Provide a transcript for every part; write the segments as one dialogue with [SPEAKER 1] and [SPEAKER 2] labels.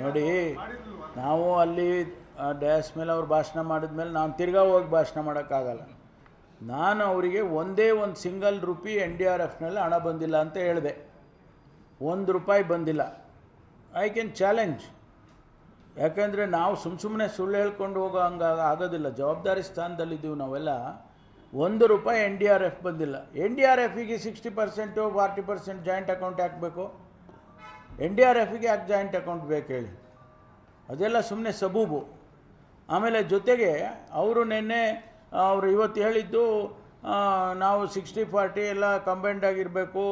[SPEAKER 1] ನೋಡಿ, ನಾವು ಅಲ್ಲಿ ಡ್ಯಾಸ್ ಮೇಲೆ ಅವ್ರು ಭಾಷಣ ಮಾಡಿದ್ಮೇಲೆ ನಾನು ತಿರ್ಗಾ ಹೋಗಿ ಭಾಷಣ ಮಾಡೋಕ್ಕಾಗಲ್ಲ. ನಾನು ಅವರಿಗೆ ಒಂದೇ ಒಂದು ಸಿಂಗಲ್ ರುಪಿ NDRFನಲ್ಲಿ ಹಣ ಬಂದಿಲ್ಲ ಅಂತ ಹೇಳಿದೆ. ₹1 ಬಂದಿಲ್ಲ. I can challenge. ಯಾಕೆಂದರೆ ನಾವು ಸುಮ್ಮನೆ ಸುಳ್ಳು ಹೇಳ್ಕೊಂಡು ಹೋಗೋ ಹಂಗೆ ಆಗೋದಿಲ್ಲ. ಜವಾಬ್ದಾರಿ ಸ್ಥಾನದಲ್ಲಿದ್ದೀವಿ ನಾವೆಲ್ಲ. ₹1 NDRF ಬಂದಿಲ್ಲ. NDRFಗೆ 60% 40% ಜಾಯಿಂಟ್ ಅಕೌಂಟ್ ಹಾಕಬೇಕು. NDRFಗೆ ಯಾಕೆ ಜಾಯಿಂಟ್ ಅಕೌಂಟ್ ಬೇಕು ಹೇಳಿ? ಅದೆಲ್ಲ ಸುಮ್ಮನೆ ಸಬೂಬು. ಆಮೇಲೆ ಜೊತೆಗೆ ಅವರು ಅವರು ಇವತ್ತು ಹೇಳಿದ್ದು ನಾವು 60-40 ಎಲ್ಲ ಕಂಬೈಂಡ್ ಆಗಿರಬೇಕು,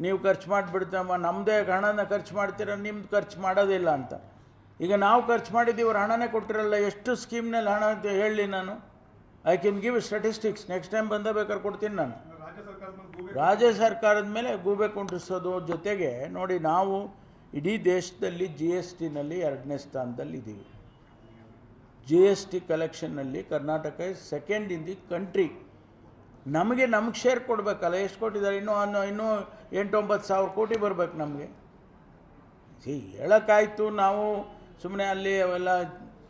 [SPEAKER 1] ನೀವು ಖರ್ಚು ಮಾಡಿಬಿಡ್ತಮ್ಮ, ನಮ್ಮದೇ ಹಣನ ಖರ್ಚು ಮಾಡ್ತೀರ, ನಿಮ್ದು ಖರ್ಚು ಮಾಡೋದಿಲ್ಲ ಅಂತ. ಈಗ ನಾವು ಖರ್ಚು ಮಾಡಿದ್ದೀವಿ, ಅವ್ರು ಹಣನೇ ಕೊಟ್ಟಿರಲ್ಲ. ಎಷ್ಟು ಸ್ಕೀಮ್ನಲ್ಲಿ ಹಣ ಅಂತ ಹೇಳಿ ನಾನು? I can give statistics. Next time ಬಂದ ಬೇಕಾದ್ರೆ ಕೊಡ್ತೀನಿ ನಾನು. ರಾಜ್ಯ ಸರ್ಕಾರದ ಮೇಲೆ ಗೂಬೆ ಕುಂಟಿಸೋದು. ಜೊತೆಗೆ ನೋಡಿ, ನಾವು ಇಡೀ ದೇಶದಲ್ಲಿ GSTನಲ್ಲಿ 2ನೇ ಸ್ಥಾನದಲ್ಲಿದ್ದೀವಿ. GST ಕಲೆಕ್ಷನ್ನಲ್ಲಿ Karnataka is second in the country. ನಮಗೆ ಶೇರ್ ಕೊಡಬೇಕಲ್ಲ. ಎಷ್ಟು ಕೊಟ್ಟಿದ್ದಾರೆ? ಇನ್ನೂ 8-9 ಸಾವಿರ ಕೋಟಿ ಬರಬೇಕು ನಮಗೆ. ಹೇಳೋಕ್ಕಾಯ್ತು. ನಾವು ಸುಮ್ಮನೆ ಅಲ್ಲಿ ಅವೆಲ್ಲ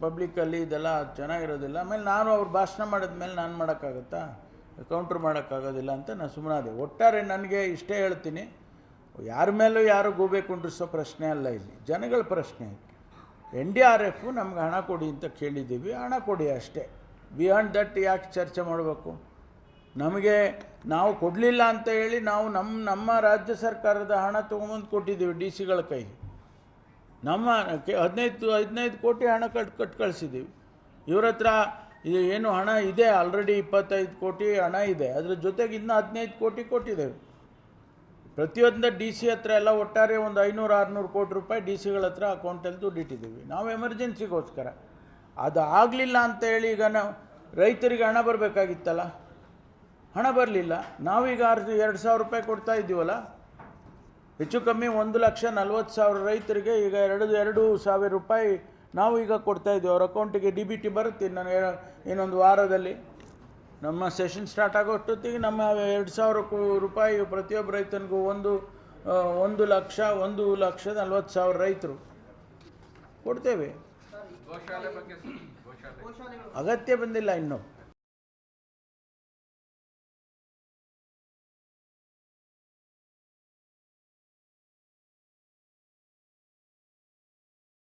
[SPEAKER 1] ಪಬ್ಲಿಕ್ಕಲ್ಲಿ ಇದೆಲ್ಲ ಚೆನ್ನಾಗಿರೋದಿಲ್ಲ. ಆಮೇಲೆ ನಾನು ಅವ್ರು ಭಾಷಣ ಮಾಡಿದ್ಮೇಲೆ ನಾನು ಮಾಡೋಕ್ಕಾಗತ್ತಾ? ಕೌಂಟ್ರ್ ಮಾಡೋಕ್ಕಾಗೋದಿಲ್ಲ ಅಂತ ನಾನು ಸುಮ್ಮನಾದೆ. ಒಟ್ಟಾರೆ ನನಗೆ ಇಷ್ಟೇ ಹೇಳ್ತೀನಿ, ಯಾರ ಮೇಲೂ ಯಾರು ಗೂಬೆ ಕುಂಡ್ರಿಸೋ ಪ್ರಶ್ನೆ ಅಲ್ಲ ಇಲ್ಲಿ, ಜನಗಳ ಪ್ರಶ್ನೆ. NDRF ನಮ್ಗೆ ಹಣ ಕೊಡಿ ಅಂತ ಕೇಳಿದ್ದೀವಿ, ಹಣ ಕೊಡಿ ಅಷ್ಟೇ. ಬಿಯಾಂಡ್ ದಟ್ ಯಾಕೆ ಚರ್ಚೆ ಮಾಡಬೇಕು? ನಾವು ಕೊಡಲಿಲ್ಲ ಅಂತ ಹೇಳಿ ನಾವು ನಮ್ಮ ರಾಜ್ಯ ಸರ್ಕಾರದ ಹಣ ತೊಗೊಂಬಂದು ಕೊಟ್ಟಿದ್ದೀವಿ DC ಗಳ ಕೈಗೆ. ನಮ್ಮ 15 ಕೋಟಿ ಹಣ ಕಟ್ಟು ಕಳಿಸಿದ್ದೀವಿ. ಇವ್ರ ಹತ್ರ ಇದು ಏನು ಹಣ ಇದೆ, ಆಲ್ರೆಡಿ 25 ಕೋಟಿ ಹಣ ಇದೆ. ಅದ್ರ ಜೊತೆಗೆ ಇನ್ನೂ 15 ಕೋಟಿ ಕೊಟ್ಟಿದ್ದೇವೆ. ಪ್ರತಿಯೊಂದು DC ಹತ್ರ ಎಲ್ಲ ಒಟ್ಟಾರೆ ಒಂದು 500-600 ಕೋಟಿ ರೂಪಾಯಿ DC ಗಳ ಹತ್ರ ಅಕೌಂಟಲ್ಲಿ ದುಡ್ಡಿಟ್ಟಿದ್ದೀವಿ. ನಾವು ಎಮರ್ಜೆನ್ಸಿಗೋಸ್ಕರ. ಅದು ಆಗಲಿಲ್ಲ ಅಂತ ಹೇಳಿ ಈಗ ನಾವು ರೈತರಿಗೆ ಹಣ ಬರಬೇಕಾಗಿತ್ತಲ್ಲ, ಹಣ ಬರಲಿಲ್ಲ. ನಾವೀಗ 2,000 ರೂಪಾಯಿ ಕೊಡ್ತಾ ಇದ್ದೀವಲ್ಲ, ಹೆಚ್ಚು ಕಮ್ಮಿ 1,40,000 ರೈತರಿಗೆ ಈಗ 2,000 ರೂಪಾಯಿ ನಾವು ಈಗ ಕೊಡ್ತಾ ಇದ್ದೀವಿ. ಅವ್ರ ಅಕೌಂಟಿಗೆ DBT ಬರುತ್ತೆ ಇನ್ನೊಂದು ವಾರದಲ್ಲಿ. ನಮ್ಮ ಸೆಷನ್ ಸ್ಟಾರ್ಟ್ ಆಗೋಷ್ಟೊತ್ತಿಗೆ ನಮ್ಮ 2,000 ರೂಪಾಯಿ ಪ್ರತಿಯೊಬ್ಬ ರೈತನಿಗೂ 1,40,000 ರೈತರು ಕೊಡ್ತೇವೆ. ಅಗತ್ಯ ಬಂದಿಲ್ಲ ಇನ್ನೂ.